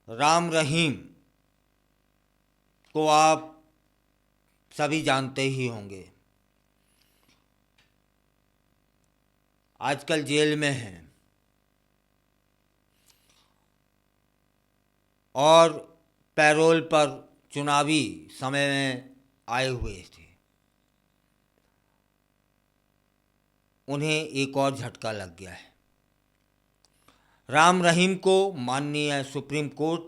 राम रहीम को आप सभी जानते ही होंगे। आजकल जेल में हैं और पैरोल पर चुनावी समय में आए हुए थे। उन्हें एक और झटका लग गया है। राम रहीम को माननीय सुप्रीम कोर्ट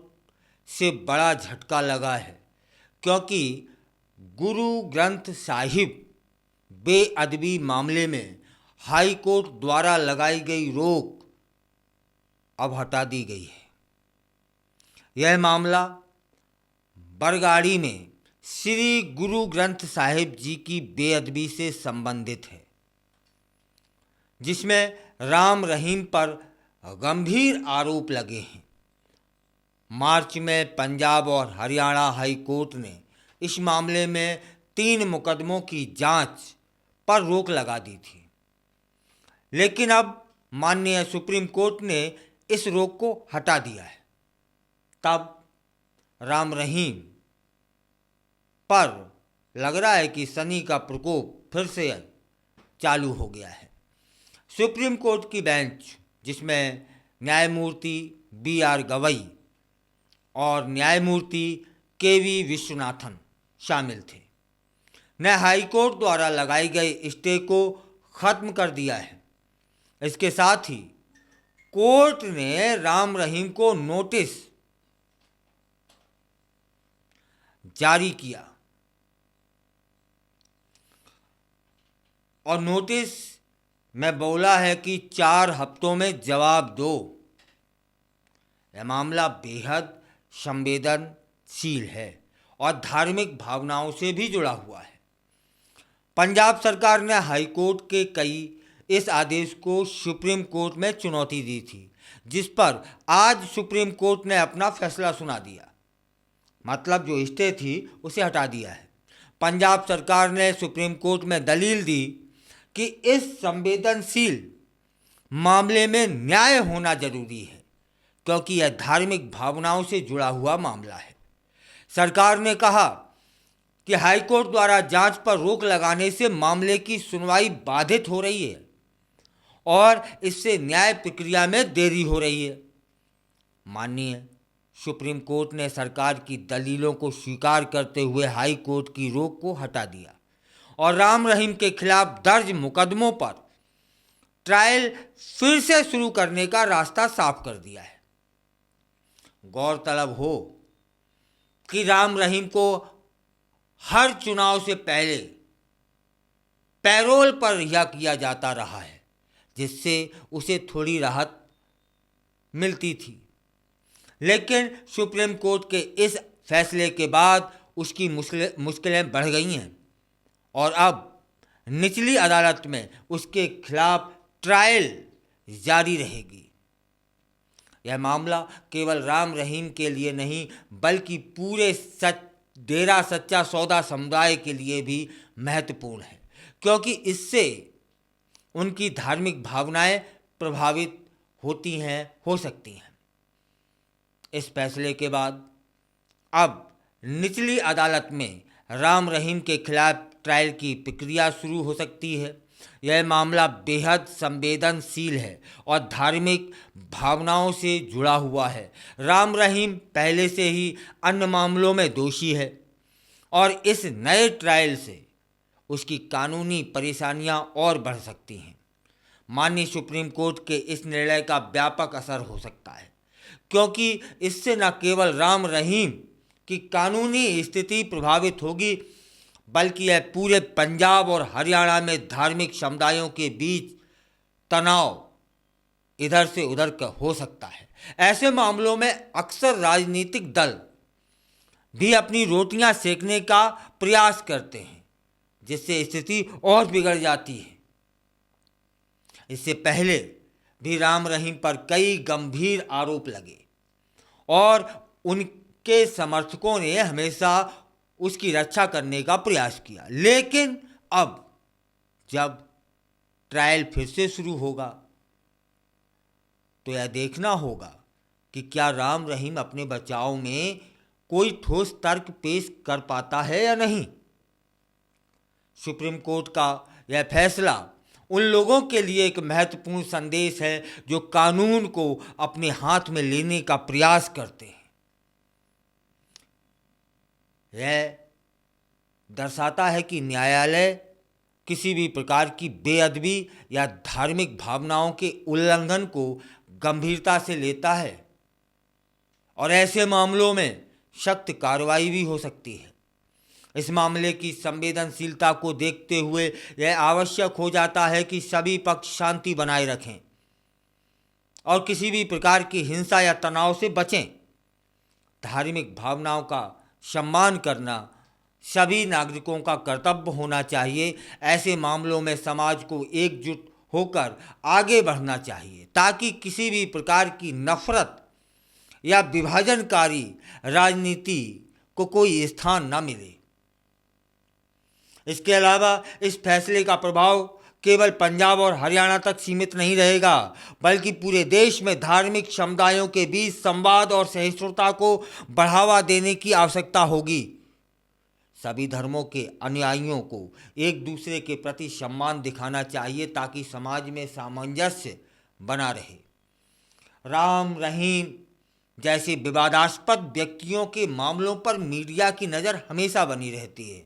से बड़ा झटका लगा है, क्योंकि गुरु ग्रंथ साहिब बेअदबी मामले में हाई कोर्ट द्वारा लगाई गई रोक अब हटा दी गई है। यह मामला बरगाड़ी में श्री गुरु ग्रंथ साहिब जी की बेअदबी से संबंधित है, जिसमें राम रहीम पर गंभीर आरोप लगे हैं। मार्च में पंजाब और हरियाणा हाई कोर्ट ने इस मामले में 3 मुकदमों की जांच पर रोक लगा दी थी, लेकिन अब माननीय सुप्रीम कोर्ट ने इस रोक को हटा दिया है। तब राम रहीम पर लग रहा है कि शनि का प्रकोप फिर से चालू हो गया है। सुप्रीम कोर्ट की बेंच, जिसमें न्यायमूर्ति BR गवई और न्यायमूर्ति KV विश्वनाथन शामिल थे, ने हाई कोर्ट द्वारा लगाई गई स्टे को खत्म कर दिया है। इसके साथ ही कोर्ट ने राम रहीम को नोटिस जारी किया और नोटिस में बोला है कि 4 हफ्तों में जवाब दो। यह मामला बेहद संवेदनशील है और धार्मिक भावनाओं से भी जुड़ा हुआ है। पंजाब सरकार ने हाई कोर्ट के इस आदेश को सुप्रीम कोर्ट में चुनौती दी थी, जिस पर आज सुप्रीम कोर्ट ने अपना फैसला सुना दिया। मतलब जो स्टे थी उसे हटा दिया है। पंजाब सरकार ने सुप्रीम कोर्ट में दलील दी कि इस संवेदनशील मामले में न्याय होना जरूरी है, क्योंकि यह धार्मिक भावनाओं से जुड़ा हुआ मामला है। सरकार ने कहा कि हाईकोर्ट द्वारा जांच पर रोक लगाने से मामले की सुनवाई बाधित हो रही है और इससे न्याय प्रक्रिया में देरी हो रही है। माननीय सुप्रीम कोर्ट ने सरकार की दलीलों को स्वीकार करते हुए हाई कोर्ट की रोक को हटा दिया और राम रहीम के खिलाफ दर्ज मुकदमों पर ट्रायल फिर से शुरू करने का रास्ता साफ कर दिया है। गौरतलब हो कि राम रहीम को हर चुनाव से पहले पैरोल पर रिहा किया जाता रहा है, जिससे उसे थोड़ी राहत मिलती थी, लेकिन सुप्रीम कोर्ट के इस फैसले के बाद उसकी मुश्किलें बढ़ गई हैं और अब निचली अदालत में उसके खिलाफ ट्रायल जारी रहेगी। यह मामला केवल राम रहीम के लिए नहीं, बल्कि पूरे डेरा सच्चा सौदा समुदाय के लिए भी महत्वपूर्ण है, क्योंकि इससे उनकी धार्मिक भावनाएं प्रभावित हो सकती हैं। इस फैसले के बाद अब निचली अदालत में राम रहीम के खिलाफ ट्रायल की प्रक्रिया शुरू हो सकती है। यह मामला बेहद संवेदनशील है और धार्मिक भावनाओं से जुड़ा हुआ है। राम रहीम पहले से ही अन्य मामलों में दोषी है और इस नए ट्रायल से उसकी कानूनी परेशानियां और बढ़ सकती हैं। माननीय सुप्रीम कोर्ट के इस निर्णय का व्यापक असर हो सकता है, क्योंकि इससे न केवल राम रहीम की कानूनी स्थिति प्रभावित होगी, बल्कि यह पूरे पंजाब और हरियाणा में धार्मिक समुदायों के बीच तनाव इधर से उधर का हो सकता है। ऐसे मामलों में अक्सर राजनीतिक दल भी अपनी रोटियां सेकने का प्रयास करते हैं, जिससे स्थिति और बिगड़ जाती है। इससे पहले भी राम रहीम पर कई गंभीर आरोप लगे और उनके समर्थकों ने हमेशा उसकी रक्षा करने का प्रयास किया, लेकिन अब जब ट्रायल फिर से शुरू होगा तो यह देखना होगा कि क्या राम रहीम अपने बचाव में कोई ठोस तर्क पेश कर पाता है या नहीं। सुप्रीम कोर्ट का यह फैसला उन लोगों के लिए एक महत्वपूर्ण संदेश है जो कानून को अपने हाथ में लेने का प्रयास करते हैं। यह दर्शाता है कि न्यायालय किसी भी प्रकार की बेअदबी या धार्मिक भावनाओं के उल्लंघन को गंभीरता से लेता है और ऐसे मामलों में सख्त कार्रवाई भी हो सकती है। इस मामले की संवेदनशीलता को देखते हुए यह आवश्यक हो जाता है कि सभी पक्ष शांति बनाए रखें और किसी भी प्रकार की हिंसा या तनाव से बचें। धार्मिक भावनाओं का सम्मान करना सभी नागरिकों का कर्तव्य होना चाहिए। ऐसे मामलों में समाज को एकजुट होकर आगे बढ़ना चाहिए ताकि किसी भी प्रकार की नफरत या विभाजनकारी राजनीति को कोई स्थान न मिले। इसके अलावा इस फैसले का प्रभाव केवल पंजाब और हरियाणा तक सीमित नहीं रहेगा, बल्कि पूरे देश में धार्मिक समुदायों के बीच संवाद और सहिष्णुता को बढ़ावा देने की आवश्यकता होगी। सभी धर्मों के अनुयायियों को एक दूसरे के प्रति सम्मान दिखाना चाहिए ताकि समाज में सामंजस्य बना रहे। राम रहीम जैसे विवादास्पद व्यक्तियों के मामलों पर मीडिया की नज़र हमेशा बनी रहती है।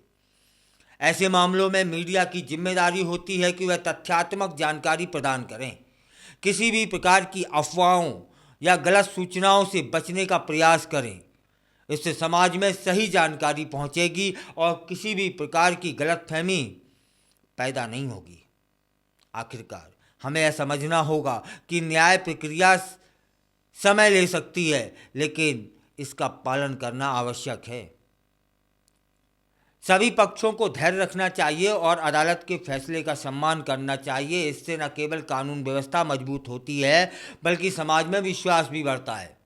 ऐसे मामलों में मीडिया की जिम्मेदारी होती है कि वह तथ्यात्मक जानकारी प्रदान करें, किसी भी प्रकार की अफवाहों या गलत सूचनाओं से बचने का प्रयास करें। इससे समाज में सही जानकारी पहुंचेगी और किसी भी प्रकार की गलतफहमी पैदा नहीं होगी। आखिरकार हमें यह समझना होगा कि न्याय प्रक्रिया समय ले सकती है, लेकिन इसका पालन करना आवश्यक है। सभी पक्षों को धैर्य रखना चाहिए और अदालत के फैसले का सम्मान करना चाहिए। इससे न केवल कानून व्यवस्था मजबूत होती है, बल्कि समाज में विश्वास भी बढ़ता है।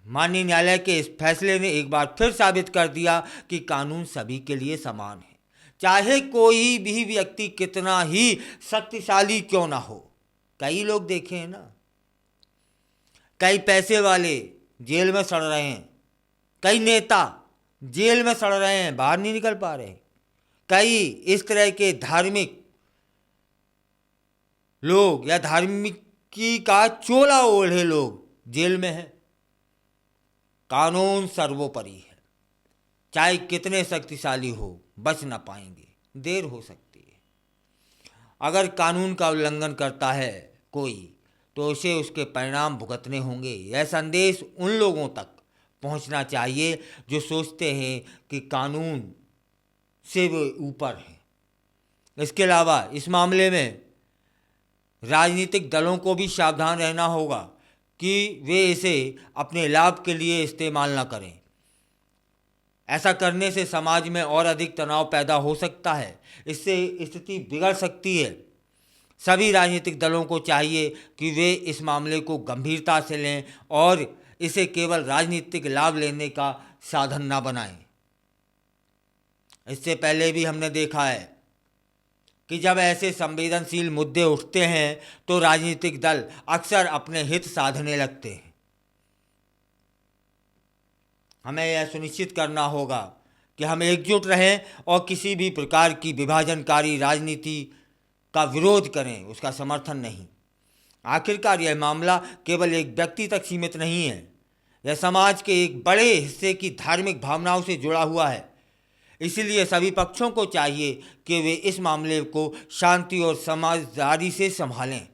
माननीय न्यायालय के इस फैसले ने एक बार फिर साबित कर दिया कि कानून सभी के लिए समान है, चाहे कोई भी व्यक्ति कितना ही शक्तिशाली क्यों ना हो। कई लोग देखे हैं ना, कई पैसे वाले जेल में सड़ रहे हैं, कई नेता जेल में सड़ रहे हैं, बाहर नहीं निकल पा रहे। कई इस तरह के धार्मिक लोग या धार्मिकी का चोला ओढ़े लोग जेल में हैं। कानून सर्वोपरि है, चाहे कितने शक्तिशाली हो, बच ना पाएंगे, देर हो सकती है। अगर कानून का उल्लंघन करता है कोई, तो उसे उसके परिणाम भुगतने होंगे। यह संदेश उन लोगों तक पहुंचना चाहिए जो सोचते हैं कि कानून से वो ऊपर है। इसके अलावा इस मामले में राजनीतिक दलों को भी सावधान रहना होगा कि वे इसे अपने लाभ के लिए इस्तेमाल न करें। ऐसा करने से समाज में और अधिक तनाव पैदा हो सकता है, इससे स्थिति बिगड़ सकती है। सभी राजनीतिक दलों को चाहिए कि वे इस मामले को गंभीरता से लें और इसे केवल राजनीतिक लाभ लेने का साधन ना बनाएं। इससे पहले भी हमने देखा है कि जब ऐसे संवेदनशील मुद्दे उठते हैं तो राजनीतिक दल अक्सर अपने हित साधने लगते हैं। हमें यह सुनिश्चित करना होगा कि हम एकजुट रहें और किसी भी प्रकार की विभाजनकारी राजनीति का विरोध करें, उसका समर्थन नहीं। आखिरकार यह मामला केवल एक व्यक्ति तक सीमित नहीं है, यह समाज के एक बड़े हिस्से की धार्मिक भावनाओं से जुड़ा हुआ है। इसलिए सभी पक्षों को चाहिए कि वे इस मामले को शांति और समझदारी से संभालें।